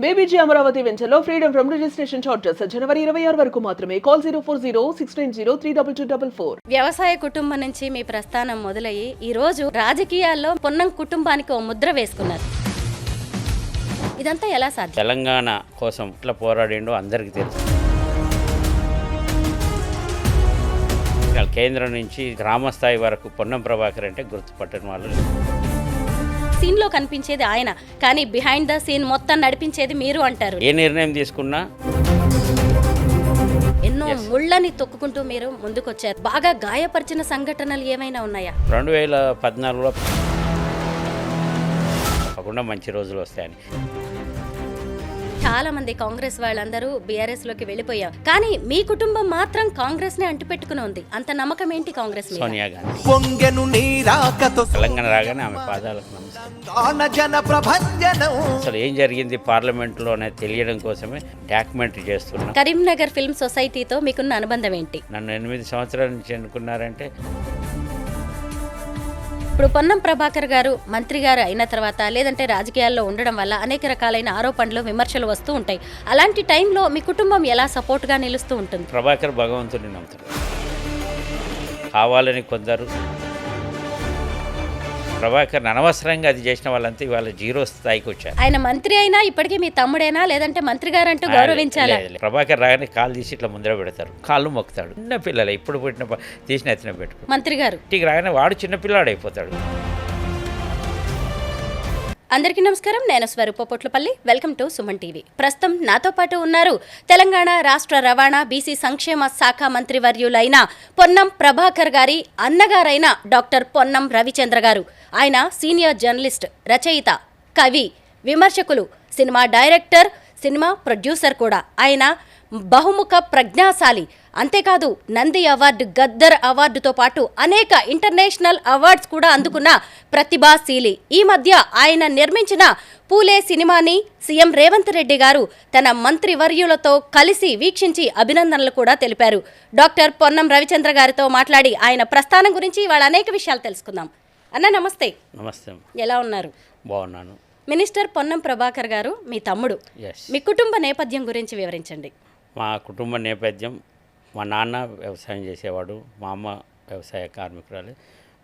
బేబీజీ అమరావతి వెంచర్లో freedom from registration charges జనవరి 26 వరకు మాత్రమే. కాల్ 04069032244. వ్యవసాయ కుటుంబం నుంచి మీ ప్రస్థానం మొదలయ్యి ఈ రోజు రాజకీయాల్లో పొన్నం కుటుంబానికి ఓ ముద్ర వేసుకున్నారు. ఇదంతా ఎలా సాధ్యం? తెలంగాణ కోసం ఇట్లా పోరాడిండో అందరికీ తెలుసు. కేంద్రం నుంచి గ్రామ స్థాయి వరకు పొన్నం ప్రభాకర్ అంటే గుర్తుపట్టని వాళ్ళు. సీన్ లో కనిపించేది ఆయన, కానీ బిహైండ్ ద సీన్ మొత్తం నడిపించేది మీరు అంటారు. ఏ నిర్ణయం తీసుకున్నా ఎన్నో ముళ్ళని తొక్కుకుంటూ మీరు ముందుకొచ్చారు. బాగా గాయపరిచిన సంఘటనలు ఏమైనా ఉన్నాయా? 2014లో తప్పకుండా మంచి రోజులు వస్తాయని చాలా మంది కాంగ్రెస్ వాళ్ళందరూ బీఆర్ఎస్ లోకి వెళ్ళిపోయాం, కానీ మీ కుటుంబం మాత్రం కాంగ్రెస్ ని అంటిపెట్టుకుని ఉంది. అంత నమ్మకం ఏంటి కాంగ్రెస్ మీద? సోనియా గాంధీ తెలంగాణ రాగానే ఆమె పాదాలకు నమస్కారం. అసలు ఏం జరిగింది పార్లమెంట్లో అనేది తెలియడం కోసమే డాక్యుమెంటరీ చేస్తున్నాం. కరీంనగర్ ఫిల్మ్ సొసైటీతో మీకున్న అనుబంధం ఏంటి? నన్ను 8 సంవత్సరాల నుంచి ఎన్నుకున్నారంటే ఇప్పుడు పొన్నం ప్రభాకర్ గారు మంత్రి గారు అయిన తర్వాత, లేదంటే రాజకీయాల్లో ఉండడం వల్ల అనేక రకాలైన ఆరోపణలు విమర్శలు వస్తూ ఉంటాయి. అలాంటి టైంలో మీ కుటుంబం ఎలా సపోర్ట్గా నిలుస్తూ ఉంటుంది? ప్రభాకర్ భగవంతుడిని నమ్ముతారు. కావాలని కొందరు ప్రభాకర్ అనవసరంగా అది చేసిన వాళ్ళంతా ఇవాళ జీరో స్థాయికి వచ్చారు. ఆయన మంత్రి అయినా ఇప్పటికీ మీ తమ్ముడేనా, లేదంటే మంత్రి గారు అంటూ గౌరవించాలి? ప్రభాకర్ రాగానే కాలు తీసి ఇట్లా ముందర పెడతారు, కాళ్ళు మొక్కుతాడు. చిన్న పిల్లలే, ఇప్పుడు పుట్టిన తీసిన ఎత్తిన పెట్టుకో. మంత్రి గారు ఇంటికి రాగానే వాడు చిన్నపిల్లాడు అయిపోతాడు. అందరికీ నమస్కారం, నేను Swaroopa Potlapalli. Welcome to Suman TV. ప్రస్తుతం నాతో పాటు ఉన్నారు తెలంగాణ రాష్ట్ర రవాణా బీసీ సంక్షేమ శాఖ మంత్రి వర్యులైన పొన్నం ప్రభాకర్ గారి అన్నగారైన డాక్టర్ పొన్నం రవిచంద్ర గారు. ఆయన సీనియర్ జర్నలిస్ట్, రచయిత, కవి, విమర్శకులు, సినిమా డైరెక్టర్, సినిమా ప్రొడ్యూసర్ కూడా. ఆయన బహుముఖ ప్రజ్ఞాశాలి. అంతేకాదు నంది అవార్డు, గద్దర్ అవార్డుతో పాటు అనేక ఇంటర్నేషనల్ అవార్డ్స్ కూడా అందుకున్న ప్రతిభాశీలి. ఈ మధ్య ఆయన నిర్మించిన పూలే సినిమాని సీఎం రేవంత్ రెడ్డి గారు తన మంత్రివర్యులతో కలిసి వీక్షించి అభినందనలు కూడా తెలిపారు. డాక్టర్ పొన్నం రవిచంద్ర గారితో మాట్లాడి ఆయన ప్రస్థానం గురించి ఇవాళ అనేక విషయాలు తెలుసుకుందాం. అన్న నమస్తే. నమస్తే. ఎలా ఉన్నారు? బాగున్నాను. మినిస్టర్ పొన్నం ప్రభాకర్ గారు మీ తమ్ముడు. మీ కుటుంబ నేపథ్యం గురించి వివరించండి. మా కుటుంబ నేపథ్యం, మా నాన్న వ్యవసాయం చేసేవాడు, మా అమ్మ వ్యవసాయ కార్మికురాలు.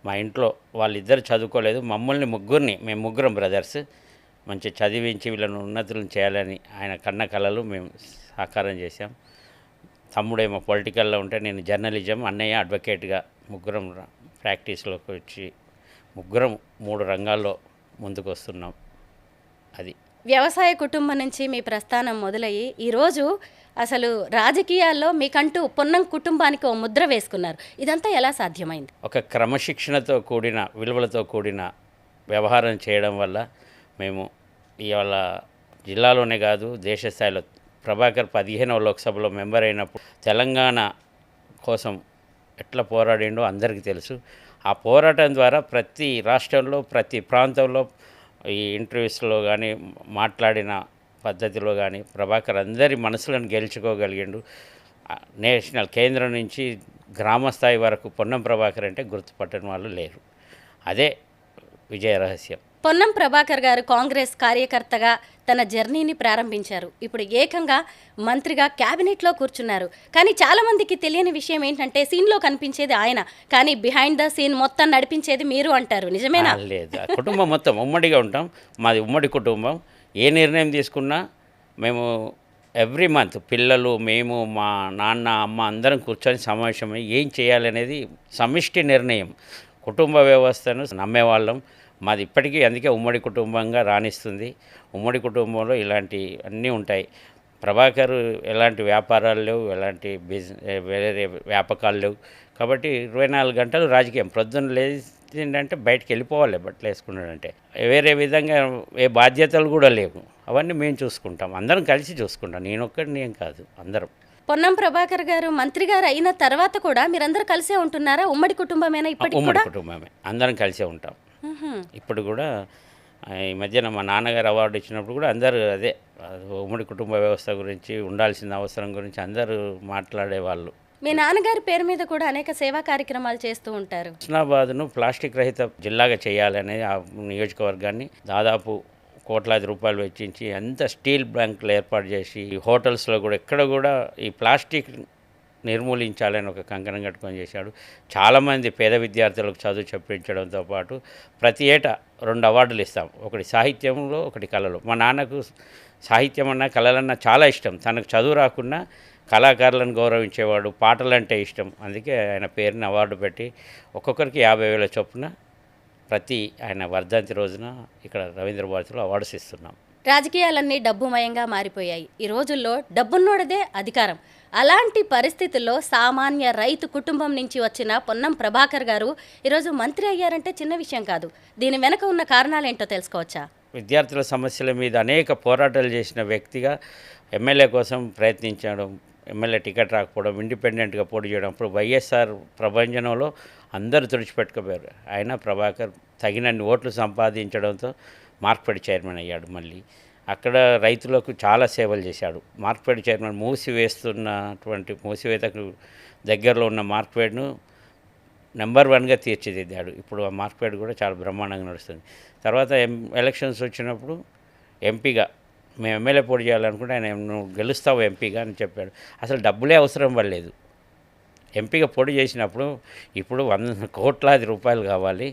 మా ఇంట్లో వాళ్ళిద్దరు చదువుకోలేదు. మమ్మల్ని మేము ముగ్గురం బ్రదర్స్ మంచి చదివించి వీళ్ళను ఉన్నతులను చేయాలని ఆయన కన్న కళలు మేము సాకారం చేశాం. తమ్ముడేమో పొలిటికల్లో ఉంటే నేను జర్నలిజం, అన్నయ్య అడ్వకేట్గా ముగ్గురం ప్రాక్టీస్లోకి వచ్చి ముగ్గురం 3 రంగాల్లో ముందుకు వస్తున్నాం. అది వ్యవసాయ కుటుంబం నుంచి మీ ప్రస్థానం మొదలయ్యి ఈరోజు అసలు రాజకీయాల్లో మీకంటూ పొన్నం కుటుంబానికి ఓ ముద్ర వేసుకున్నారు. ఇదంతా ఎలా సాధ్యమైంది? ఒక క్రమశిక్షణతో కూడిన, విలువలతో కూడిన వ్యవహారం చేయడం వల్ల మేము ఇవాళ జిల్లాలోనే కాదు దేశ స్థాయిలో ప్రభాకర్ 15వ లోక్సభలో మెంబర్ అయినప్పుడు తెలంగాణ కోసం ఎట్లా పోరాడిండో అందరికీ తెలుసు. ఆ పోరాటం ద్వారా ప్రతి రాష్ట్రంలో, ప్రతి ప్రాంతంలో, ఈ ఇంటర్వ్యూస్లో కానీ మాట్లాడిన పద్ధతిలో కానీ ప్రభాకర్ అందరి మనసులను గెలుచుకోగలిగిండు. నేషనల్ కేంద్రం నుంచి గ్రామ స్థాయి వరకు పొన్నం ప్రభాకర్ అంటే గుర్తుపట్టని వాళ్ళు లేరు. అదే విజయ రహస్యం. పొన్నం ప్రభాకర్ గారు కాంగ్రెస్ కార్యకర్తగా తన జర్నీని ప్రారంభించారు. ఇప్పుడు ఏకంగా మంత్రిగా క్యాబినెట్లో కూర్చున్నారు. కానీ చాలామందికి తెలియని విషయం ఏంటంటే సీన్లో కనిపించేది ఆయన, కానీ బిహైండ్ ద సీన్ మొత్తం నడిపించేది మీరు అంటారు. నిజమేనా? లేదు, కుటుంబం మొత్తం ఉమ్మడిగా ఉంటాం. మాది ఉమ్మడి కుటుంబం. ఏ నిర్ణయం తీసుకున్నా మేము ఎవ్రీ మంత్ పిల్లలు, మేము, మా నాన్న, అమ్మ అందరం కూర్చొని సమావేశమై ఏం చేయాలనేది సమిష్టి నిర్ణయం. కుటుంబ వ్యవస్థను నమ్మేవాళ్ళం. మాది ఇప్పటికీ అందుకే ఉమ్మడి కుటుంబంగా రాణిస్తుంది. ఉమ్మడి కుటుంబంలో ఇలాంటి అన్నీ ఉంటాయి. ప్రభాకర్ ఎలాంటి వ్యాపారాలు లేవు, ఎలాంటి వేరే వ్యాపకాలు లేవు. కాబట్టి 24 గంటలు రాజకీయం. ప్రొద్దున లేచిందంటే బయటకు వెళ్ళిపోవాలి, బట్టలు వేసుకున్నాడంటే. వేరే విధంగా ఏ బాధ్యతలు కూడా లేవు. అవన్నీ మేము చూసుకుంటాం, అందరం కలిసి చూసుకుంటాం. నేనొక్కడిని ఏం కాదు, అందరం. పొన్నం ప్రభాకర్ గారు మంత్రి గారు అయిన తర్వాత కూడా మీరందరూ కలిసే ఉంటున్నారా? ఉమ్మడి కుటుంబమేనా ఇప్పటికి? ఉమ్మడి కుటుంబమే, అందరం కలిసే ఉంటాం. ఇప్పుడు కూడా ఈ మధ్యన మా నాన్నగారు అవార్డు ఇచ్చినప్పుడు కూడా అందరూ అదే ఉమ్మడి కుటుంబ వ్యవస్థ గురించి, ఉండాల్సిన అవసరం గురించి అందరూ మాట్లాడేవాళ్ళు. మీ నాన్నగారి పేరు మీద కూడా అనేక సేవా కార్యక్రమాలు చేస్తూ ఉంటారు. హుస్నాబాద్ను ప్లాస్టిక్ రహిత జిల్లాగా చేయాలనే ఆ నియోజకవర్గాన్ని దాదాపు కోట్లాది రూపాయలు వెచ్చించి అంత స్టీల్ బ్యాంకులు ఏర్పాటు చేసి ఈ హోటల్స్లో కూడా ఎక్కడ కూడా ఈ ప్లాస్టిక్ నిర్మూలించాలని ఒక కంకణం కట్టుకొని చేశాడు. చాలామంది పేద విద్యార్థులకు చదువు చెప్పించడంతో పాటు ప్రతి ఏటా 2 అవార్డులు ఇస్తాం, ఒకటి సాహిత్యంలో, ఒకటి కళలో. మా నాన్నకు సాహిత్యం అన్నా కళలన్నా చాలా ఇష్టం. తనకు చదువు రాకున్నా కళాకారులను గౌరవించేవాడు, పాటలంటే ఇష్టం. అందుకే ఆయన పేరుని అవార్డు పెట్టి ఒక్కొక్కరికి 50,000 చొప్పున ప్రతి ఆయన వర్ధంతి రోజున ఇక్కడ రవీంద్ర భారతిలో అవార్డ్స్ ఇస్తున్నాం. రాజకీయాలన్నీ డబ్బుమయంగా మారిపోయాయి. ఈ రోజుల్లో డబ్బున్నోడదే అధికారం. అలాంటి పరిస్థితుల్లో సామాన్య రైతు కుటుంబం నుంచి వచ్చిన పొన్నం ప్రభాకర్ గారు ఈరోజు మంత్రి అయ్యారంటే చిన్న విషయం కాదు. దీని వెనక ఉన్న కారణాలేంటో తెలుసుకోవచ్చా? విద్యార్థుల సమస్యల మీద అనేక పోరాటాలు చేసిన వ్యక్తిగా ఎమ్మెల్యే కోసం ప్రయత్నించడం, ఎమ్మెల్యే టికెట్ రాకపోవడం, ఇండిపెండెంట్గా పోటీ చేయడం. అప్పుడు వైఎస్ఆర్ ప్రభంజనంలో అందరూ తుడిచిపెట్టుకుపోయారు. అయినా ప్రభాకర్ తగినన్ని ఓట్లు సంపాదించడంతో మార్క్ఫెడ్ చైర్మన్ అయ్యాడు. మళ్ళీ అక్కడ రైతులకు చాలా సేవలు చేశాడు. మార్క్ఫెడ్ చైర్మన్ మూసివేతకు దగ్గరలో ఉన్న మార్క్ఫెడ్ను నెంబర్ 1గా తీర్చిదిద్దాడు. ఇప్పుడు ఆ మార్క్ఫెడ్ కూడా చాలా బ్రహ్మాండంగా నడుస్తుంది. తర్వాత ఎలక్షన్స్ వచ్చినప్పుడు ఎంపీగా మేము ఎమ్మెల్యే పోటీ చేయాలనుకుంటే ఆయన నువ్వు గెలుస్తావు ఎంపీగా అని చెప్పాడు. అసలు డబ్బులే అవసరం పడలేదు. ఎంపీగా పోటీ చేసినప్పుడు ఇప్పుడు 100 కోట్లాది రూపాయలు కావాలి,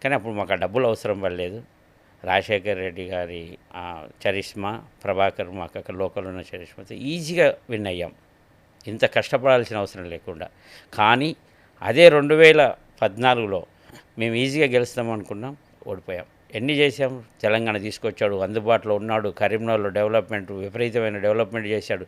కానీ అప్పుడు మాకు ఆ డబ్బులు అవసరం పడలేదు. రాజశేఖర్ రెడ్డి గారి చరిష్మా, ప్రభాకర్ మాకు అక్కడ లోకల్ ఉన్న చరిష్మాతో ఈజీగా విన్ అయ్యాం, ఇంత కష్టపడాల్సిన అవసరం లేకుండా. కానీ అదే 2014లో మేము ఈజీగా గెలుస్తాం అనుకున్నాం, ఓడిపోయాం. ఎన్ని చేసాం? తెలంగాణ తీసుకొచ్చాడు, అందుబాటులో ఉన్నాడు, కరీంనగర్లో డెవలప్మెంట్ విపరీతమైన డెవలప్మెంట్ చేశాడు.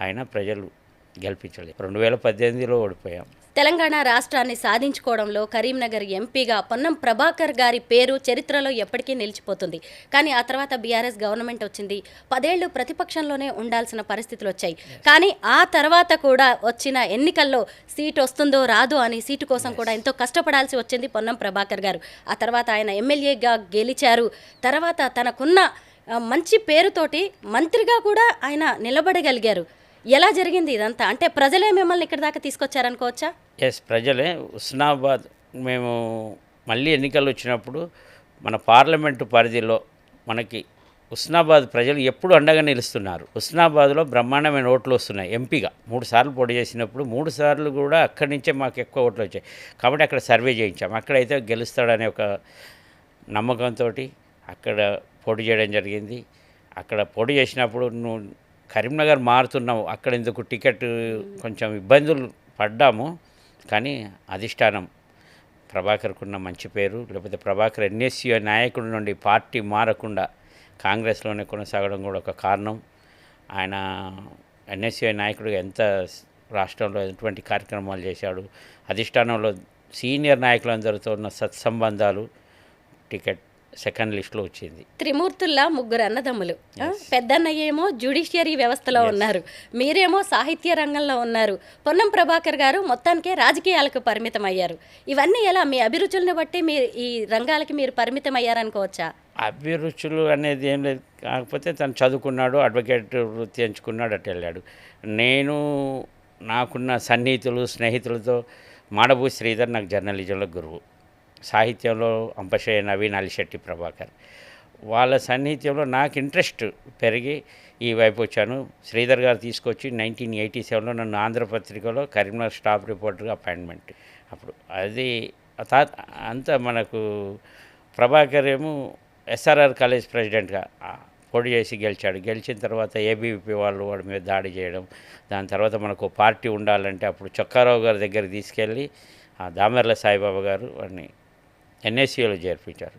అయినా ప్రజలు గెలిపించలేదు. 2018లో ఓడిపోయాం. తెలంగాణ రాష్ట్రాన్ని సాధించుకోవడంలో కరీంనగర్ ఎంపీగా పొన్నం ప్రభాకర్ గారి పేరు చరిత్రలో ఎప్పటికీ నిలిచిపోతుంది. కానీ ఆ తర్వాత బీఆర్ఎస్ గవర్నమెంట్ వచ్చింది. 10 ఏళ్ళు ప్రతిపక్షంలోనే ఉండాల్సిన పరిస్థితులు వచ్చాయి. కానీ ఆ తర్వాత కూడా వచ్చిన ఎన్నికల్లో సీటు వస్తుందో రాదో అని సీటు కోసం కూడా ఎంతో కష్టపడాల్సి వచ్చింది పొన్నం ప్రభాకర్ గారు. ఆ తర్వాత ఆయన ఎమ్మెల్యేగా గెలిచారు. తర్వాత తనకున్న మంచి పేరుతోటి మంత్రిగా కూడా ఆయన నిలబడగలిగారు. ఎలా జరిగింది ఇదంతా? అంటే ప్రజలే మిమ్మల్ని ఇక్కడ దాకా తీసుకొచ్చారనుకోవచ్చా? ఎస్, ప్రజలే. హుస్నాబాద్ మేము మళ్ళీ ఎన్నికలు వచ్చినప్పుడు మన పార్లమెంటు పరిధిలో మనకి హుస్నాబాద్ ప్రజలు ఎప్పుడు అండగా నిలుస్తున్నారు. హుస్నాబాద్లో బ్రహ్మాండమైన ఓట్లు వస్తున్నాయి. ఎంపీగా 3 సార్లు పోటీ చేసినప్పుడు 3 సార్లు కూడా అక్కడి నుంచే మాకు ఎక్కువ ఓట్లు వచ్చాయి. కాబట్టి అక్కడ సర్వే చేయించాం. అక్కడైతే గెలుస్తాడనే ఒక నమ్మకంతో అక్కడ పోటీ చేయడం జరిగింది. అక్కడ పోటీ చేసినప్పుడు నువ్వు కరీంనగర్ మారుతున్నావు, అక్కడ ఎందుకు టికెట్, కొంచెం ఇబ్బందులు పడ్డాము. కానీ అధిష్టానం ప్రభాకర్కున్న మంచి పేరు, లేకపోతే ప్రభాకర్ ఎన్ఎస్యూ నాయకుడి నుండి పార్టీ మారకుండా కాంగ్రెస్లోనే కొనసాగడం కూడా ఒక కారణం. ఆయన ఎన్ఎస్యూ నాయకుడిగా ఎంత రాష్ట్రంలో ఎటువంటి కార్యక్రమాలు చేశాడు, అధిష్టానంలో సీనియర్ నాయకులందరితో ఉన్న సత్సంబంధాలు, టికెట్ సెకండ్ లిస్ట్లో వచ్చింది. త్రిమూర్తుల్లా 3 అన్నదమ్ములు. పెద్దన్నయ్య ఏమో జ్యుడిషియరీ వ్యవస్థలో ఉన్నారు, మీరేమో సాహిత్య రంగంలో ఉన్నారు. పొన్నం ప్రభాకర్ గారు మొత్తానికే రాజకీయాలకు పరిమితం అయ్యారు. ఇవన్నీ ఎలా? మీ అభిరుచులను బట్టి మీరు ఈ రంగాలకి మీరు పరిమితం అయ్యారనుకోవచ్చా? అభిరుచులు అనేది ఏం లేదు. కాకపోతే తను చదువుకున్నాడు, అడ్వకేట్ వృత్తి ఎంచుకున్నాడు, అటు వెళ్ళాడు. నేను నాకున్న సన్నిహితులు, స్నేహితులతో మాడభూ శ్రీధర్ నాకు జర్నలిజంలో గురువు, సాహిత్యంలో అంపశయ్య నవీన్, అలిశెట్టి ప్రభాకర్, వాళ్ళ సాన్నిధ్యంలో నాకు ఇంట్రెస్ట్ పెరిగి ఈ వైపు వచ్చాను. శ్రీధర్ గారు తీసుకొచ్చి 1987లో నన్ను ఆంధ్రపత్రికలో కరీంనగర్ స్టాఫ్ రిపోర్టర్గా అపాయింట్మెంట్. అప్పుడు అది అంతా మనకు ప్రభాకర్ ఏమో ఎస్ఆర్ఆర్ కాలేజ్ ప్రెసిడెంట్గా పోటీ చేసి గెలిచాడు. గెలిచిన తర్వాత ఏబీవీపీ వాళ్ళు వాడి మీద దాడి చేయడం, దాని తర్వాత మనకు పార్టీ ఉండాలంటే అప్పుడు చొక్కారావు గారి దగ్గరికి తీసుకెళ్ళి దామెర్ల సాయిబాబా గారు వాడిని ఎన్ఎస్యూలో చేర్పించారు.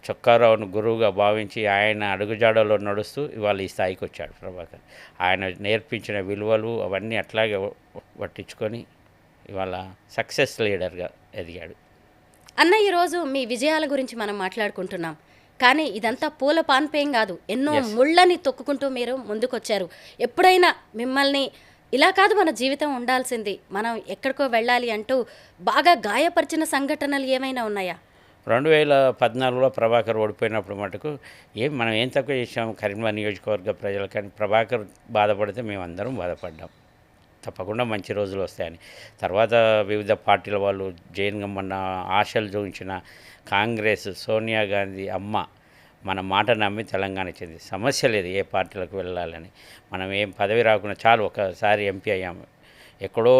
చొక్కారావును గురువుగా భావించి ఆయన అడుగుజాడలో నడుస్తూ ఇవాళ ఈ స్థాయికి వచ్చాడు ప్రభాకర్. ఆయన నేర్పించిన విలువలు అవన్నీ అట్లాగే పట్టించుకొని ఇవాళ సక్సెస్ లీడర్గా ఎదిగాడు. అన్న, ఈరోజు మీ విజయాల గురించి మనం మాట్లాడుకుంటున్నాం, కానీ ఇదంతా పూల పాన్పేం కాదు. ఎన్నో ముళ్ళని తొక్కుకుంటూ మీరు ముందుకొచ్చారు. ఎప్పుడైనా మిమ్మల్ని ఇలా కాదు మన జీవితం ఉండాల్సింది, మనం ఎక్కడికో వెళ్ళాలి అంటూ బాగా గాయపరిచిన సంఘటనలు ఏమైనా ఉన్నాయా? 2014లో ప్రభాకర్ ఓడిపోయినప్పుడు మటుకు మనం ఏం తక్కువ చేసాము కరీంనగర్ నియోజకవర్గ ప్రజలు, కానీ ప్రభాకర్ బాధపడితే మేమందరం బాధపడ్డాం. తప్పకుండా మంచి రోజులు వస్తాయని. తర్వాత వివిధ పార్టీల వాళ్ళు జైన్ గమ్మన్న ఆశలు చూపించిన కాంగ్రెస్, సోనియా గాంధీ అమ్మ మన మాట నమ్మి తెలంగాణ చెంది సమస్య లేదు ఏ పార్టీలకు వెళ్ళాలని. మనం ఏం పదవి రాకుండా చాలు ఒకసారి ఎంపీ అయ్యాము. ఎక్కడో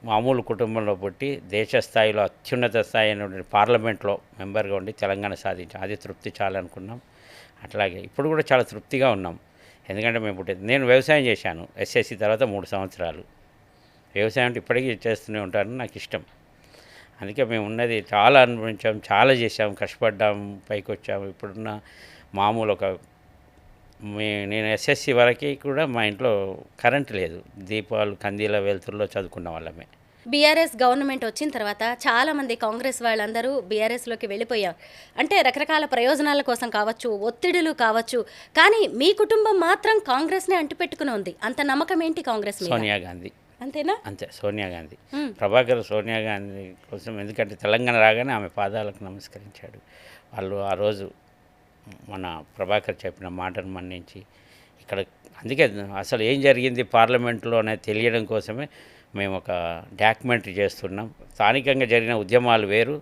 మామూలు కుటుంబంలో పుట్టి దేశ స్థాయిలో అత్యున్నత స్థాయి అయినటువంటి పార్లమెంట్లో మెంబర్గా ఉండి తెలంగాణ సాధించాం. అది తృప్తి చాలనుకున్నాం. అట్లాగే ఇప్పుడు కూడా చాలా తృప్తిగా ఉన్నాం. ఎందుకంటే నేను వ్యవసాయం చేశాను ఎస్ఎస్సి తర్వాత 3 సంవత్సరాలు. వ్యవసాయం అంటే ఇప్పటికీ చేస్తూనే ఉంటాను, నాకు ఇష్టం. అందుకే మేము ఉన్నది చాలా అనుభవించాం, చాలా చేసాం, కష్టపడ్డాం, పైకి వచ్చాము. ఇప్పుడున్న మామూలు నేను ఎస్ఎస్సి వరకు కూడా మా ఇంట్లో కరెంట్ లేదు. దీపాలు కందీల వెలుతురులో చదువుకున్న వాళ్ళమే. బీఆర్ఎస్ గవర్నమెంట్ వచ్చిన తర్వాత చాలామంది కాంగ్రెస్ వాళ్ళందరూ బీఆర్ఎస్లోకి వెళ్ళిపోయారు. అంటే రకరకాల ప్రయోజనాల కోసం కావచ్చు, ఒత్తిడులు కావచ్చు. కానీ మీ కుటుంబం మాత్రం కాంగ్రెస్నే అంటిపెట్టుకుని ఉంది. అంత నమ్మకం ఏంటి కాంగ్రెస్ మీద? సోనియా గాంధీ. అంతేనా? అంతే, సోనియా గాంధీ. ప్రభాకర్ సోనియా గాంధీ కోసం, ఎందుకంటే తెలంగాణ రాగానే ఆమె పాదాలకు నమస్కరించాడు. వాళ్ళు ఆ రోజు మన ప్రభాకర్ చెప్పిన మాటను మన్నించి ఇక్కడ, అందుకే అసలు ఏం జరిగింది పార్లమెంట్లో అనేది తెలియడం కోసమే మేము ఒక డాక్యుమెంటరీ చేస్తున్నాం. స్థానికంగా జరిగిన ఉద్యమాలు వేరు,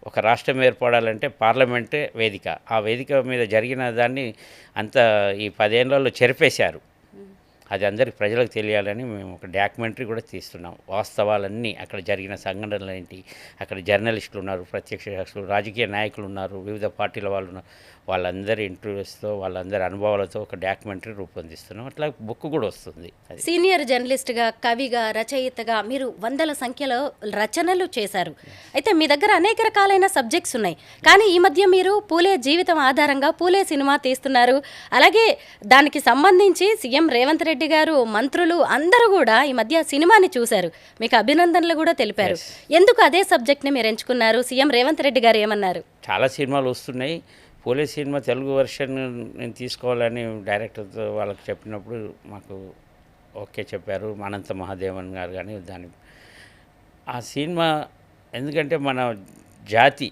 ఒక రాష్ట్రం ఏర్పడాలంటే పార్లమెంటే వేదిక. ఆ వేదిక మీద జరిగిన దాన్ని అంతా ఈ 10 ఏళ్లలో చెరిపేశారు. అది అందరికి ప్రజలకు తెలియాలని మేము ఒక డాక్యుమెంటరీ కూడా తీస్తున్నాం. వాస్తవాలన్నీ, అక్కడ జరిగిన సంఘటనలు ఏంటి, అక్కడ జర్నలిస్టులు ఉన్నారు, ప్రత్యక్ష సాక్షులు, రాజకీయ నాయకులు ఉన్నారు, వివిధ పార్టీల వాళ్ళు ఉన్నారు. వాళ్ళందరి ఇంటర్వ్యూస్తో, వాళ్ళందరి అనుభవాలతో ఒక డాక్యుమెంటరీ రూపొందిస్తున్నాం. అట్లా బుక్ కూడా వస్తుంది. సీనియర్ జర్నలిస్ట్గా, కవిగా, రచయితగా మీరు వందల సంఖ్యలో రచనలు చేశారు. అయితే మీ దగ్గర అనేక రకాలైన సబ్జెక్ట్స్ ఉన్నాయి. కానీ ఈ మధ్య మీరు పూలే జీవితం ఆధారంగా పూలే సినిమా తీస్తున్నారు. అలాగే దానికి సంబంధించి సీఎం రేవంత్ రెడ్డి గారు, మంత్రులు అందరూ కూడా ఈ మధ్య సినిమాని చూశారు, మీకు అభినందనలు కూడా తెలిపారు. ఎందుకు అదే సబ్జెక్ట్ని మీరు ఎంచుకున్నారు? సీఎం రేవంత్ రెడ్డి గారు ఏమన్నారు? చాలా సినిమాలు వస్తున్నాయి, పూలే సినిమా తెలుగు వెర్షన్ నేను తీసుకోవాలని డైరెక్టర్తో వాళ్ళకి చెప్పినప్పుడు మాకు ఓకే చెప్పారు. అనంత మహాదేవన్ గారు కానీ ఆ సినిమా, ఎందుకంటే మన జాతి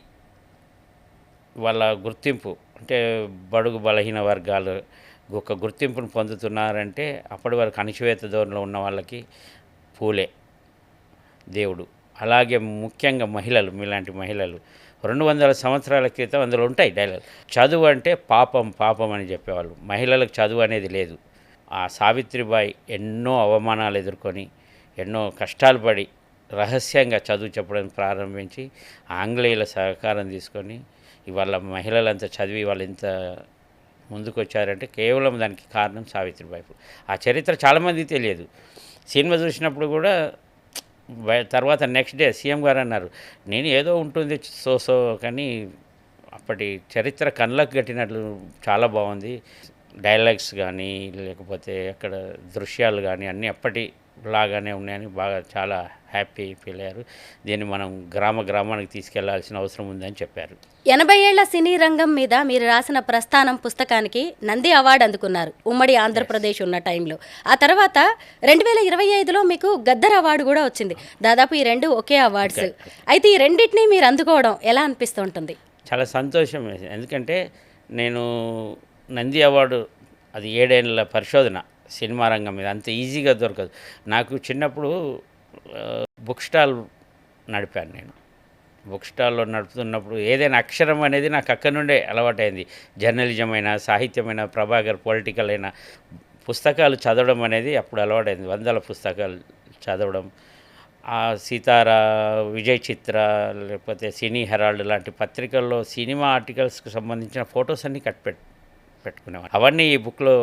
వాళ్ళ గుర్తింపు, అంటే బడుగు బలహీన వర్గాలు ఒక గుర్తింపును పొందుతున్నారంటే అప్పటి వరకు అణచివేత ధోరణిలో ఉన్న వాళ్ళకి పూలే దేవుడు. అలాగే ముఖ్యంగా మహిళలు, మీలాంటి మహిళలు 200 సంవత్సరాల క్రితం అందులో ఉంటాయి డైలాగ్. చదువు అంటే పాపం పాపం అని చెప్పేవాళ్ళు. మహిళలకు చదువు అనేది లేదు. ఆ సావిత్రిబాయి ఎన్నో అవమానాలు ఎదుర్కొని, ఎన్నో కష్టాలు పడి రహస్యంగా చదువు చెప్పడం ప్రారంభించి ఆంగ్లేయుల సహకారం తీసుకొని ఇవాళ మహిళలంతా చదివి వాళ్ళు ఇంత ముందుకు వచ్చారంటే కేవలం దానికి కారణం సావిత్రిబాయి. ఆ చరిత్ర చాలామందికి తెలియదు. సినిమా చూసినప్పుడు కూడా తర్వాత నెక్స్ట్ డే సీఎం గారు అన్నారు, నేను ఏదో ఉంటుంది సో కానీ అప్పటి చరిత్ర కళ్ళకు కట్టినట్లు చాలా బాగుంది. డైలాగ్స్ కానీ లేకపోతే అక్కడ దృశ్యాలు కానీ అన్నీ అప్పటి లాగానే ఉన్నాయని బాగా చాలా హ్యాపీ ఫీల్ అయ్యారు. దీన్ని మనం గ్రామానికి తీసుకెళ్లాల్సిన అవసరం ఉందని చెప్పారు. 80 ఏళ్ల సినీ రంగం మీద మీరు రాసిన ప్రస్థానం పుస్తకానికి నంది అవార్డు అందుకున్నారు, ఉమ్మడి ఆంధ్రప్రదేశ్ ఉన్న టైంలో. ఆ తర్వాత 2025లో మీకు గద్దర్ అవార్డు కూడా వచ్చింది. దాదాపు ఈ రెండు ఒకే అవార్డ్స్. అయితే ఈ రెండింటినీ మీరు అందుకోవడం ఎలా అనిపిస్తుంటుంది? చాలా సంతోషం. ఎందుకంటే నేను నంది అవార్డు అది 7 ఏళ్ల పరిశోధన సినిమా రంగం మీద, అంత ఈజీగా దొరకదు. నాకు చిన్నప్పుడు బుక్ స్టాల్ నడిపాను. నేను బుక్ స్టాల్లో నడుపుతున్నప్పుడు ఏదైనా అక్షరం అనేది నాకు అక్కడి నుండే అలవాటైంది. జర్నలిజం అయినా, సాహిత్యమైన, ప్రభాకర్ పొలిటికల్ అయినా పుస్తకాలు చదవడం అనేది అప్పుడు అలవాటైంది. 100 పుస్తకాలు చదవడం. ఆ సీతారా, విజయ్ చిత్ర, లేకపోతే సినీ హెరాల్డ్ లాంటి పత్రికల్లో సినిమా ఆర్టికల్స్కి సంబంధించిన ఫొటోస్ అన్నీ పెట్టుకునేవాడు. అవన్నీ ఈ బుక్లో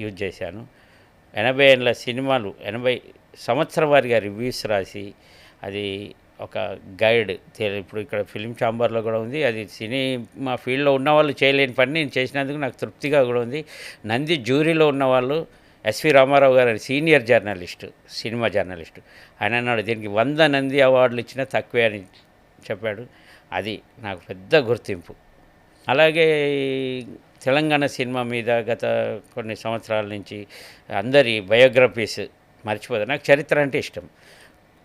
యూజ్ చేశాను. 80 ఏళ్ళ సినిమాలు 80 సంవత్సరం వారిగా రివ్యూస్ రాసి అది ఒక గైడ్. ఇప్పుడు ఇక్కడ ఫిలిం ఛాంబర్లో కూడా ఉంది. అది సినిమా ఫీల్డ్లో ఉన్నవాళ్ళు చేయలేని పని నేను చేసినందుకు నాకు తృప్తిగా కూడా ఉంది. నంది జ్యూరీలో ఉన్నవాళ్ళు ఎస్వి రామారావు గారు సీనియర్ జర్నలిస్టు, సినిమా జర్నలిస్టు, ఆయన అన్నాడు దీనికి 100 నంది అవార్డులు ఇచ్చినా తక్కువే అని చెప్పాడు. అది నాకు పెద్ద గుర్తింపు. అలాగే తెలంగాణ సినిమా మీద గత కొన్ని సంవత్సరాల నుంచి అందరి బయోగ్రఫీస్ మర్చిపోతారు. నాకు చరిత్ర అంటే ఇష్టం.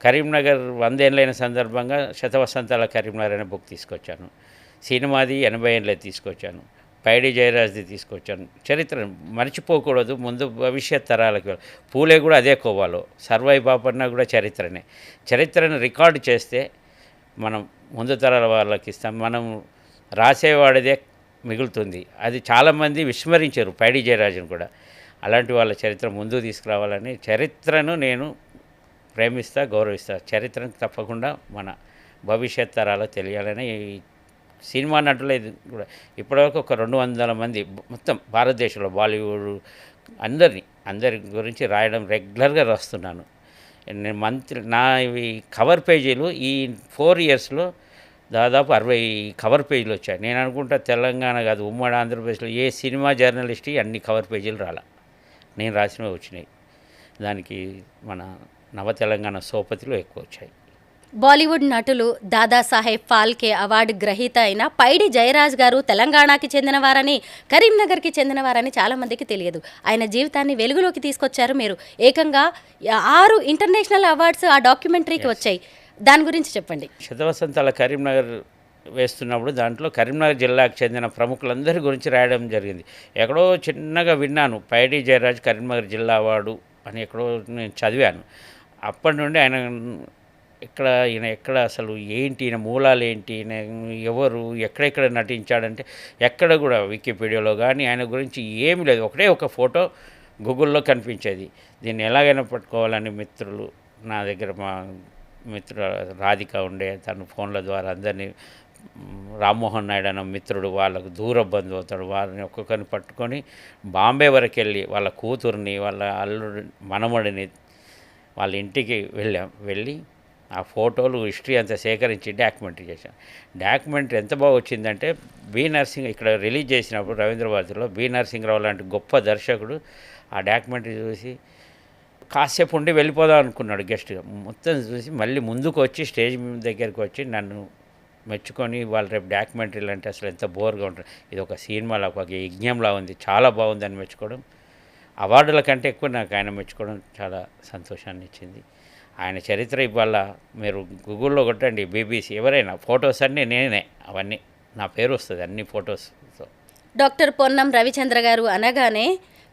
కరీంనగర్ 100 ఏళ్ళైన సందర్భంగా శతవసంతాల కరీంనగర్ అనే బుక్ తీసుకొచ్చాను. సినిమాది 80 ఏళ్ళది తీసుకొచ్చాను. పైడి జయరాజ్ది తీసుకొచ్చాను. చరిత్ర మర్చిపోకూడదు, ముందు భవిష్యత్ తరాలకు. పూలే కూడా అదే కోవాలో. సర్వాయి బాపన్న కూడా చరిత్రనే. చరిత్రను రికార్డు చేస్తే మనం ముందు తరాల వాళ్ళకి ఇస్తాం. మనం రాసేవాడిదే మిగులుతుంది. అది చాలామంది విస్మరించారు, పైడి జయరాజును కూడా. అలాంటి వాళ్ళ చరిత్ర ముందుకు తీసుకురావాలని, చరిత్రను నేను ప్రేమిస్తా, గౌరవిస్తా. చరిత్రను తప్పకుండా మన భవిష్యత్ తరాలకు తెలియాలని ఈ సినిమా నటులే కూడా ఇప్పటివరకు ఒక 200 మంది మొత్తం భారతదేశంలో బాలీవుడ్ అందరి గురించి రాయడం రెగ్యులర్గా రాస్తున్నాను. నేను నా ఇవి కవర్ పేజీలు ఈ 4 ఇయర్స్లో దాదాపు 60 కవర్ పేజీలు వచ్చాయి. నేను అనుకుంటా తెలంగాణ కాదు, ఉమ్మడి ఆంధ్రప్రదేశ్లో ఏ సినిమా జర్నలిస్ట్కి అన్ని కవర్ పేజీలు రాలా, నేను రాసినవి వచ్చినాయి. దానికి మన నవ తెలంగాణ సోపతిలో ఎక్కువ వచ్చాయి. బాలీవుడ్ నటులు దాదాసాహెబ్ ఫాల్కే అవార్డు గ్రహీత అయిన పైడి జయరాజ్ గారు తెలంగాణకి చెందినవారని, కరీంనగర్కి చెందినవారని చాలామందికి తెలియదు. ఆయన జీవితాన్ని వెలుగులోకి తీసుకొచ్చారు మీరు. ఏకంగా 6 ఇంటర్నేషనల్ అవార్డ్స్ ఆ డాక్యుమెంటరీకి వచ్చాయి. దాని గురించి చెప్పండి. శతవసంతాల కరీంనగర్ వేస్తున్నప్పుడు దాంట్లో కరీంనగర్ జిల్లాకు చెందిన ప్రముఖులందరి గురించి రాయడం జరిగింది. ఎక్కడో చిన్నగా విన్నాను, పైడి జయరాజ్ కరీంనగర్ జిల్లా అవార్డు అని ఎక్కడో నేను చదివాను. అప్పటి నుండి ఈయన ఎక్కడ అసలు ఏంటి, ఈయన మూలాలు ఏంటి, ఈయన ఎవరు, ఎక్కడెక్కడ నటించాడంటే ఎక్కడ కూడా వికీపీడియాలో కానీ ఆయన గురించి ఏమీ లేదు. ఒక ఫోటో గూగుల్లో కనిపించేది. దీన్ని ఎలాగైనా పట్టుకోవాలని మిత్రులు నా దగ్గర, మా మిత్రుడు రాధిక ఉండే, తను ఫోన్ల ద్వారా అందరినీ, రామ్మోహన్ నాయుడు అన్న మిత్రుడు, వాళ్ళకు దూర బంధువు అవుతాడు, వాళ్ళని ఒక్కొక్కరిని పట్టుకొని బాంబే వరకు వెళ్ళి వాళ్ళ కూతుర్ని, వాళ్ళ అల్లుడి మనమడిని వాళ్ళ ఇంటికి వెళ్ళి ఆ ఫోటోలు హిస్టరీ అంతా సేకరించి డాక్యుమెంటరీ చేశాను. డాక్యుమెంటరీ ఎంత బాగా వచ్చిందంటే, బి నరసింహ ఇక్కడ రిలీజ్ చేసినప్పుడు రవీంద్రభారతిలో బి నరసింహరావు లాంటి గొప్ప దర్శకుడు ఆ డాక్యుమెంటరీ చూసి కాసేపు ఉండి వెళ్ళిపోదాం అనుకున్నాడు గెస్ట్గా. మొత్తం చూసి మళ్ళీ ముందుకు వచ్చి స్టేజ్ దగ్గరికి వచ్చి నన్ను మెచ్చుకొని, వాళ్ళు రేపు డాక్యుమెంటరీలు అంటే అసలు ఎంత బోర్గా ఉంటుంది, ఇది ఒక సినిమాలా, ఒక యజ్ఞంలా ఉంది, చాలా బాగుందని మెచ్చుకోవడం, అవార్డుల కంటే ఎక్కువ నాకు ఆయన మెచ్చుకోవడం చాలా సంతోషాన్ని ఇచ్చింది. ఆయన చరిత్ర ఇవాళ మీరు గూగుల్లో కొట్టండి, బీబీసీ, ఎవరైనా ఫొటోస్ అన్నీ నేనే, అవన్నీ నా పేరు వస్తుంది అన్ని ఫొటోస్తో. డాక్టర్ పొన్నం రవిచంద్ర గారు అనగానే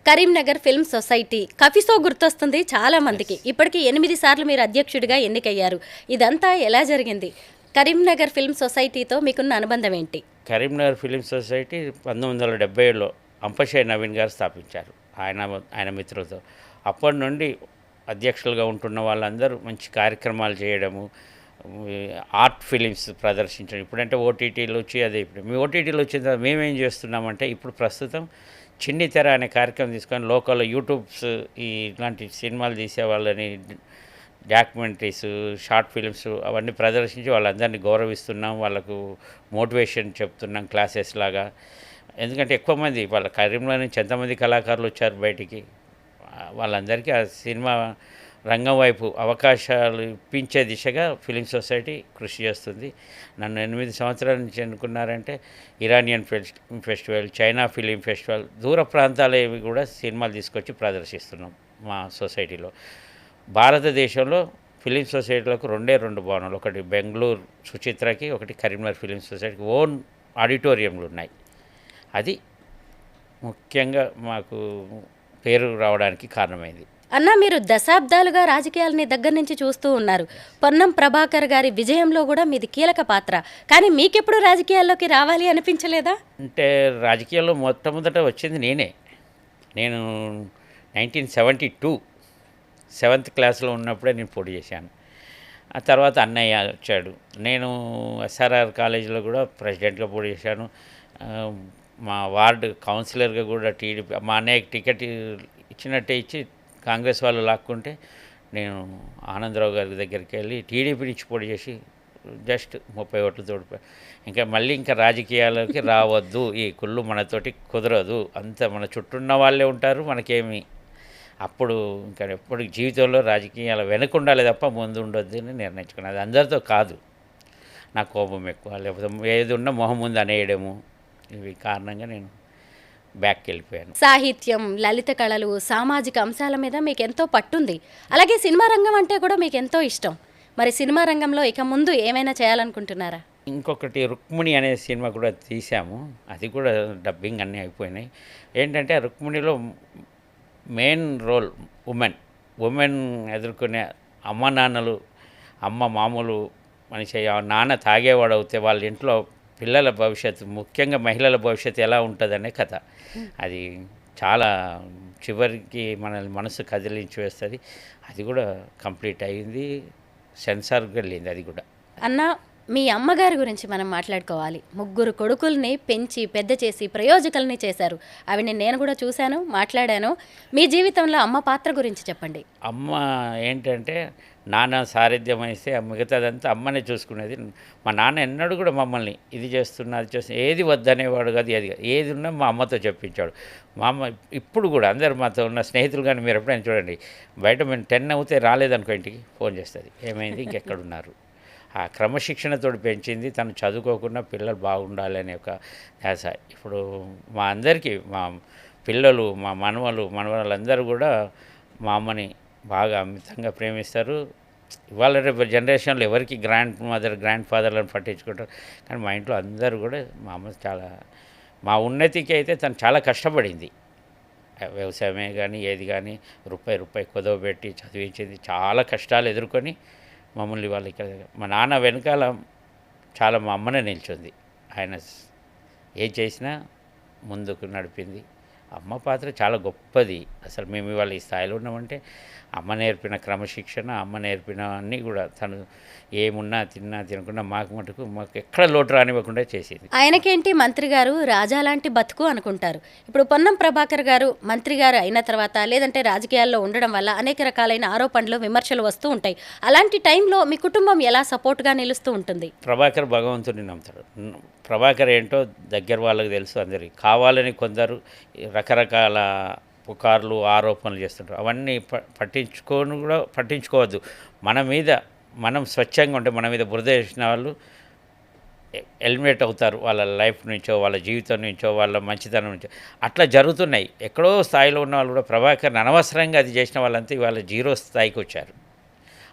కరీంనగర్ ఫిల్మ్ సొసైటీ, కఫిసో గుర్తొస్తుంది చాలా మందికి. ఇప్పటికీ 8 సార్లు మీరు అధ్యక్షుడిగా ఎన్నికయ్యారు. ఇదంతా ఎలా జరిగింది? కరీంనగర్ ఫిల్మ్ సొసైటీతో మీకున్న అనుబంధం ఏంటి? కరీంనగర్ ఫిల్మ్ సొసైటీ 1977లో అంపశయ్య నవీన్ గారు స్థాపించారు, ఆయన మిత్రులతో. అప్పటి నుండి అధ్యక్షులుగా ఉంటున్న వాళ్ళందరూ మంచి కార్యక్రమాలు చేయడము, ఆర్ట్ ఫిలిమ్స్ ప్రదర్శించడం. ఇప్పుడంటే ఓటీటీలు వచ్చి, అదే ఇప్పుడు మీ ఓటీటీలు వచ్చిన తర్వాత మేమేం చేస్తున్నామంటే, ఇప్పుడు ప్రస్తుతం చిన్ని తెర అనే కార్యక్రమం తీసుకొని లోకల్లో యూట్యూబ్స్ ఇలాంటి సినిమాలు తీసే వాళ్ళని, డాక్యుమెంటరీస్, షార్ట్ ఫిలిమ్స్ అవన్నీ ప్రదర్శించి వాళ్ళందరినీ గౌరవిస్తున్నాం, వాళ్ళకు మోటివేషన్ చెప్తున్నాం క్లాసెస్ లాగా. ఎందుకంటే ఎక్కువ మంది వాళ్ళ కరీంలో నుంచి ఎంతమంది కళాకారులు వచ్చారు బయటికి, వాళ్ళందరికీ ఆ సినిమా రంగం వైపు అవకాశాలు ఇప్పించే దిశగా ఫిలిం సొసైటీ కృషి చేస్తుంది. నన్ను 8 సంవత్సరాల నుంచి ఎన్నుకున్నారంటే Iranian festival, China film festival, దూర ప్రాంతాలవి కూడా సినిమాలు తీసుకొచ్చి ప్రదర్శిస్తున్నాం మా సొసైటీలో. భారతదేశంలో ఫిలిం సొసైటీలకు 2 భవనాలు, ఒకటి బెంగళూరు సుచిత్రకి, ఒకటి కరీంనగర్ ఫిలిం సొసైటీకి ఓన్ ఆడిటోరియంలు ఉన్నాయి. అది ముఖ్యంగా మాకు పేరు రావడానికి కారణమైంది. అన్న, మీరు దశాబ్దాలుగా రాజకీయాలని దగ్గర నుంచి చూస్తూ ఉన్నారు. పొన్నం ప్రభాకర్ గారి విజయంలో కూడా మీది కీలక పాత్ర. కానీ మీకెప్పుడు రాజకీయాల్లోకి రావాలి అనిపించలేదా? అంటే రాజకీయాల్లో మొట్టమొదట వచ్చింది నేను 1972 7th క్లాస్లో ఉన్నప్పుడే నేను పోటీ చేశాను. ఆ తర్వాత అన్నయ్య వచ్చాడు. నేను ఎస్ఆర్ఆర్ కాలేజీలో కూడా ప్రెసిడెంట్గా పోటీ చేశాను. మా వార్డు కౌన్సిలర్గా కూడా టీడీపీ, మా అన్నయ్యకి టికెట్ ఇచ్చినట్టే ఇచ్చి కాంగ్రెస్ వాళ్ళు లాక్కుంటే నేను ఆనందరావు గారి దగ్గరికి వెళ్ళి టీడీపీ నుంచి పోటీ చేసి జస్ట్ 30 ఓట్లు తోడిపోయి, ఇంకా రాజకీయాలకి రావద్దు, ఈ కుళ్ళు మనతోటి కుదరదు, అంత మన చుట్టూ ఉన్న వాళ్ళే ఉంటారు, మనకేమి అప్పుడు ఇంకా ఎప్పుడు జీవితంలో రాజకీయాల వెనకుండాలి తప్ప ముందు ఉండొద్దు అని నిర్ణయించుకున్నాను. అది అందరితో కాదు, నా కోపం ఎక్కువ, లేకపోతే ఏది ఉన్నా మొహం ముందు అనేయడము, ఇవి కారణంగా నేను బ్యాక్కి వెళ్ళిపోయాను. సాహిత్యం, లలిత కళలు, సామాజిక అంశాల మీద మీకు ఎంతో పట్టుంది. అలాగే సినిమా రంగం అంటే కూడా మీకు ఎంతో ఇష్టం. మరి సినిమా రంగంలో ఇక ముందు ఏమైనా చేయాలనుకుంటున్నారా? ఇంకొకటి రుక్మిణి అనే సినిమా కూడా తీసాము, అది కూడా డబ్బింగ్ అన్నీ అయిపోయినాయి. ఏంటంటే రుక్మిణిలో మెయిన్ రోల్ ఉమెన్ ఎదుర్కొనే అమ్మ నాన్నలు, అమ్మ మామూలు మనిషి, నాన్న తాగేవాడు అవుతే వాళ్ళ ఇంట్లో పిల్లల భవిష్యత్తు, ముఖ్యంగా మహిళల భవిష్యత్తు ఎలా ఉంటుందనే కథ. అది చాలా చివరికి మనల్ని మనసు కదిలించి వేస్తుంది. అది కూడా కంప్లీట్ అయింది, సెన్సార్కి వెళ్ళింది అది కూడా. అన్న, మీ అమ్మగారి గురించి మనం మాట్లాడుకోవాలి. 3 కొడుకుల్ని పెంచి పెద్ద చేసి ప్రయోజకుల్ని చేశారు. అవి నేను కూడా చూశాను, మాట్లాడాను. మీ జీవితంలో అమ్మ పాత్ర గురించి చెప్పండి. అమ్మ ఏంటంటే నాన్న సారథ్యం వహిస్తే మిగతాదంతా అమ్మనే చూసుకునేది. మా నాన్న ఎన్నడూ కూడా మమ్మల్ని ఇది చేస్తున్నా అది చేస్తున్నా ఏది వద్దనేవాడు కాదు, అది కాదు, ఏది ఉన్నా మా అమ్మతో చెప్పించాడు. మా అమ్మ ఇప్పుడు కూడా అందరు మాతో ఉన్న స్నేహితులు కానీ మీరు ఎప్పుడైనా చూడండి, బయట మేము 10 అవుతే రాలేదనుకో ఇంటికి ఫోన్ చేస్తుంది, ఏమైంది ఇంకెక్కడున్నారు. ఆ క్రమశిక్షణతో పెంచింది. తను చదువుకోకుండా పిల్లలు బాగుండాలి అనే ఒక ధ్యాస. ఇప్పుడు మా అందరికీ మా పిల్లలు, మా మనవరాళ్ళందరూ కూడా మా అమ్మని బాగా అమితంగా ప్రేమిస్తారు. ఇవాళ రేపు జనరేషన్లో ఎవరికి గ్రాండ్ మదర్ గ్రాండ్ ఫాదర్లను పట్టించుకుంటారు, కానీ మా ఇంట్లో అందరూ కూడా మా అమ్మ చాలా, మా ఉన్నతికి అయితే తను చాలా కష్టపడింది. వ్యవసాయమే కానీ ఏది కానీ రూపాయి కుదవబెట్టి చదివించింది. చాలా కష్టాలు ఎదుర్కొని మమ్మల్ని వాళ్ళు ఇక్కడ, మా నాన్న వెనకాల చాలా మా అమ్మనే నిల్చుంది. ఆయన ఏం చేసినా ముందుకు నడిపింది. అమ్మ పాత్ర చాలా గొప్పది. అసలు మేము ఇవాళ ఈ స్థాయిలో ఉన్నామంటే అమ్మ నేర్పిన క్రమశిక్షణ, అమ్మ నేర్పిన అన్నీ కూడా తను ఏమున్నా తినకుండా మాకు ఎక్కడ లోటు రానివ్వకుండా చేసింది. ఆయనకేంటి మంత్రి గారు రాజా లాంటి బతుకు అనుకుంటారు. ఇప్పుడు పొన్నం ప్రభాకర్ గారు మంత్రి గారు అయిన తర్వాత, లేదంటే రాజకీయాల్లో ఉండడం వల్ల అనేక రకాలైన ఆరోపణలు, విమర్శలు వస్తూ ఉంటాయి. అలాంటి టైంలో మీ కుటుంబం ఎలా సపోర్ట్గా నిలుస్తూ ఉంటుంది? ప్రభాకర్ భగవంతుడిని నమ్ముతాడు. ప్రభాకర్ ఏంటో దగ్గర వాళ్ళకి తెలుసు అందరికీ. కావాలని కొందరు రకరకాల పుకార్లు, ఆరోపణలు చేస్తుంటారు. అవన్నీ పట్టించుకోవద్దు. మన మీద మనం స్వచ్ఛంగా ఉంటే మన మీద బురద వేసిన వాళ్ళు ఎలిమినేట్ అవుతారు. వాళ్ళ లైఫ్ నుంచో, వాళ్ళ జీవితం నుంచో, వాళ్ళ మంచితనం నుంచో. అట్లా జరుగుతున్నాయి. ఎక్కడో స్థాయిలో ఉన్న వాళ్ళు కూడా ప్రభాకర్ని అనవసరంగా అది చేసిన వాళ్ళంతా ఇవాళ 0 స్థాయికి వచ్చారు.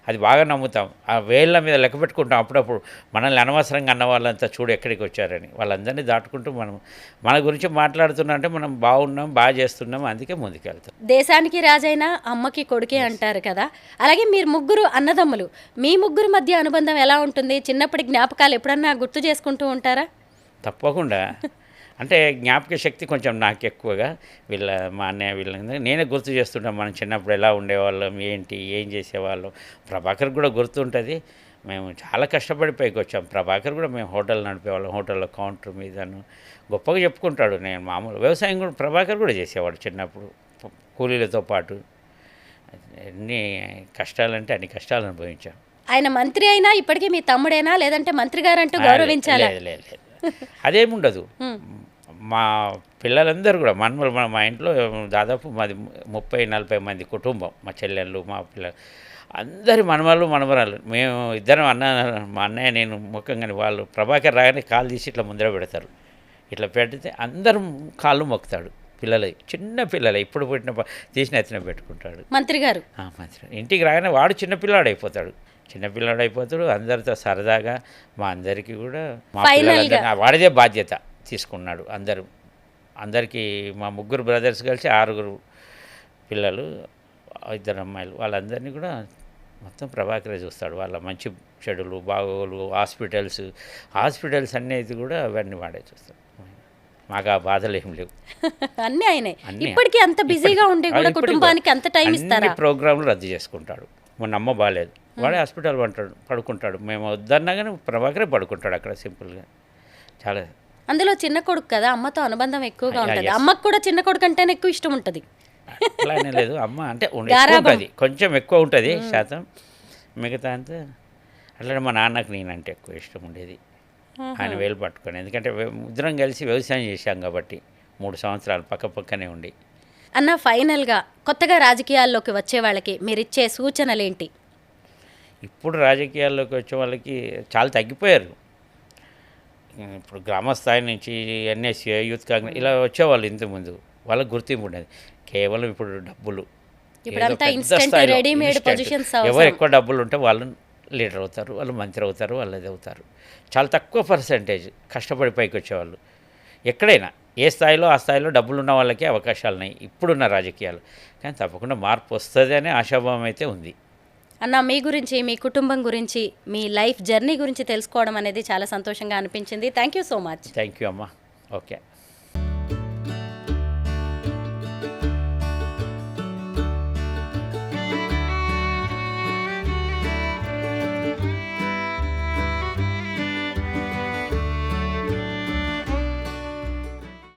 అది బాగా నమ్ముతాం. ఆ వేళ్ళ మీద లెక్క పెట్టుకుంటాం అప్పుడప్పుడు. మనల్ని అనవసరంగా అన్న వాళ్ళంతా చూడు ఎక్కడికి వచ్చారని. వాళ్ళందరినీ దాటుకుంటూ మనం మన గురించి మాట్లాడుతున్నా అంటే మనం బాగున్నాం, బాగా చేస్తున్నాం, అందుకే ముందుకెళ్తాం. దేశానికి రాజైనా అమ్మకి కొడుకే అంటారు కదా. అలాగే మీరు 3 అన్నదమ్ములు. మీ 3 మధ్య అనుబంధం ఎలా ఉంటుంది? చిన్నప్పటి జ్ఞాపకాలు ఎప్పుడన్నా గుర్తు చేసుకుంటూ ఉంటారా? తప్పకుండా. అంటే జ్ఞాపక శక్తి కొంచెం నాకు ఎక్కువగా. మా అన్నయ్య వీళ్ళందరూ నేనే గుర్తు చేస్తుంటాం. మనం చిన్నప్పుడు ఎలా ఉండేవాళ్ళం, ఏం చేసేవాళ్ళం. ప్రభాకర్ కూడా గుర్తుంటుంది. మేము చాలా కష్టపడి పైకి వచ్చాం. ప్రభాకర్ కూడా మేము హోటల్ నడిపేవాళ్ళం. హోటల్లో కౌంటర్ మీదను గొప్పగా చెప్పుకుంటాడు. నేను మామూలు వ్యవసాయం కూడా ప్రభాకర్ కూడా చేసేవాడు చిన్నప్పుడు, కూలీలతో పాటు. ఎన్ని కష్టాలంటే అన్ని కష్టాలు అనుభవించాం. ఆయన మంత్రి అయినా ఇప్పటికీ మీ తమ్ముడేనా, లేదంటే మంత్రి గారు అంటూ గౌరవించాలా? లేదు, అదేముండదు. మా పిల్లలందరూ కూడా మా ఇంట్లో దాదాపు మాది 30-40 మంది కుటుంబం. మా చెల్లెళ్ళు, మా పిల్లలు అందరి మనవరాలు. మేము ఇద్దరం మా అన్నయ్య నేను ముఖంగానే. వాళ్ళు ప్రభాకర్ రాగానే కాలు తీసి ఇట్లా ముందర పెడతారు. ఇట్లా పెడితే అందరం కాళ్ళు మొక్కుతాడు. పిల్లలు, చిన్న పిల్లలు, ఇప్పుడు పుట్టిన తీసిన ఎత్తున పెట్టుకుంటాడు మంత్రి గారు. మంత్రి ఇంటికి రాగానే వాడు చిన్నపిల్లాడు అయిపోతాడు. అందరితో సరదాగా. మా అందరికీ కూడా మా పిల్లలందరినీ వాడిదే బాధ్యత తీసుకున్నాడు. అందరికీ మా 3 బ్రదర్స్ కలిసి 6 పిల్లలు, 2 అమ్మాయిలు. వాళ్ళందరినీ కూడా మొత్తం ప్రభాకరే చూస్తాడు. వాళ్ళ మంచి చెడులు, బాగోలు, హాస్పిటల్స్ అనేది కూడా అవన్నీ వాడే చూస్తాడు. మాకు ఆ బాధలు ఏం లేవు. అన్నీ ఆయనే. ఇప్పటికీ అంత బిజీగా ఉండే కూడా కుటుంబానికి అంత టైం ఇస్తారా? ప్రోగ్రాంలు రద్దు చేసుకుంటాడు. మొన్న అమ్మ బాగాలేదు, వాడే హాస్పిటల్ పడుకుంటాడు. మేము వద్దన్నా కానీ ప్రభాకరే పడుకుంటాడు అక్కడ సింపుల్గా. చాలా. అందులో చిన్న కొడుకు కదా, అమ్మతో అనుబంధం ఎక్కువగా ఉంటుంది. అమ్మకు కూడా చిన్న కొడుకు అంటేనే ఎక్కువ ఇష్టం ఉంటుంది. అట్లానే లేదు, అమ్మ అంటే ఉంటుంది, కొంచెం ఎక్కువ ఉంటుంది శాతం. మిగతా అంతా అట్లా మా నాన్నకు నేనంటే ఎక్కువ ఇష్టం ఉండేది. ఆయన వేలు పట్టుకొని. ఎందుకంటే ఇద్దరం కలిసి వ్యవసాయం చేశాం కాబట్టి 3 సంవత్సరాలు పక్కనే ఉండి. అన్న, ఫైనల్గా కొత్తగా రాజకీయాల్లోకి వచ్చే వాళ్ళకి మీరు ఇచ్చే సూచనలు ఏంటి? ఇప్పుడు రాజకీయాల్లోకి వచ్చే వాళ్ళకి చాలా తగ్గిపోయారు. ఇప్పుడు గ్రామస్థాయి నుంచి ఎన్ఎస్ఏ, యూత్ కాంగ్రెస్ ఇలా వచ్చేవాళ్ళు. ఇంతకుముందు వాళ్ళకి గుర్తింపు ఉండేది. కేవలం ఇప్పుడు డబ్బులు, ఎవరు ఎక్కువ డబ్బులు ఉంటే వాళ్ళు లీడర్ అవుతారు, వాళ్ళు మంత్రి అవుతారు, వాళ్ళది అవుతారు. చాలా తక్కువ పర్సెంటేజ్ కష్టపడి పైకి వచ్చేవాళ్ళు. ఎక్కడైనా ఏ స్థాయిలో ఆ స్థాయిలో డబ్బులు ఉన్న వాళ్ళకే అవకాశాలు ఉన్నాయి ఇప్పుడున్న రాజకీయాలు. కానీ తప్పకుండా మార్పు వస్తుంది అనే ఆశాభావం అయితే ఉంది. అన్న మీ గురించి, మీ కుటుంబం గురించి, మీ లైఫ్ జర్నీ గురించి తెలుసుకోవడం అనేది చాలా సంతోషంగా అనిపించింది. Thank you so much. Thank you అమ్మా. ఓకే.